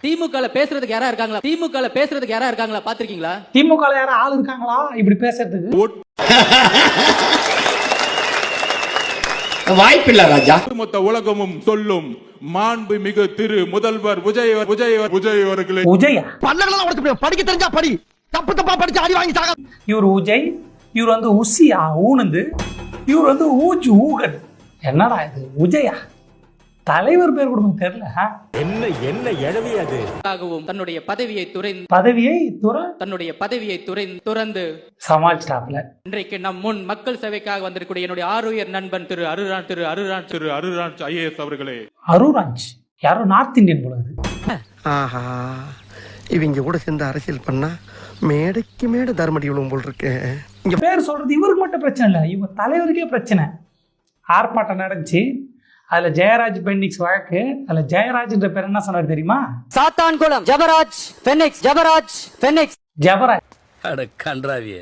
திமுக பேசுறதுக்கு யாரா இருக்காங்களா? திமுக பேசுறதுக்கு யாரா இருக்காங்களா? பாத்திருக்கீங்களா? திமுக யாரா ஆள் இருக்காங்களா இப்படி பேசுறதுக்கு? வாய்ப்பில்லை ராஜா. மொத்த உலகமும் சொல்லும் மாண்பு மிகு திரு முதல்வர் விஜய் அவர்களே. உஜயா படிக்க தெரிஞ்சா படி, தப்பு தப்பா படிச்சு அடி வாங்கி சாக. இவர் உஜய், இவர் வந்து உசியா ஊனுந்து, இவர் வந்து ஊஜ் ஊகன். என்னடா இது உஜயா? தலைவர் பேர் கூட தெரியல. என்ன எழவி அது? தன்னுடைய பதவியை துறந்து சமாளிச்சிட்டாப்ல. இன்றைக்கு நம் முன் மக்கள் சேவைக்காக வந்திருக்கூடிய என்னுடைய ஆருயிர் நண்பன் திரு அருராஜ் IAS அவர்களே. அருராஜ் யாரோ நார்த் இந்தியன் போல இருக்கு. ஆஹா, இவங்க கூட சேர்ந்து அரசியல் பண்ணா மேடைக்கு மேடை தர்மடி விழுவும் போல் இருக்கு. இங்க பேர் சொல்றது இவருக்கு மட்டும் பிரச்சனை இல்லை, இவங்க தலைவருக்கே பிரச்சனை. ஆர்ப்பாட்டம் நடந்துச்சு, அதுல ஜெயராஜ் பென்னிக்ஸ் வழக்கு. அதுல ஜெயராஜ்ன்ற பேர் என்ன சொன்னார் தெரியுமா? சாத்தான்குளம் ஜபராஜ் பென்னிக்ஸ். ஜபராஜ் அட கன்றாவியே.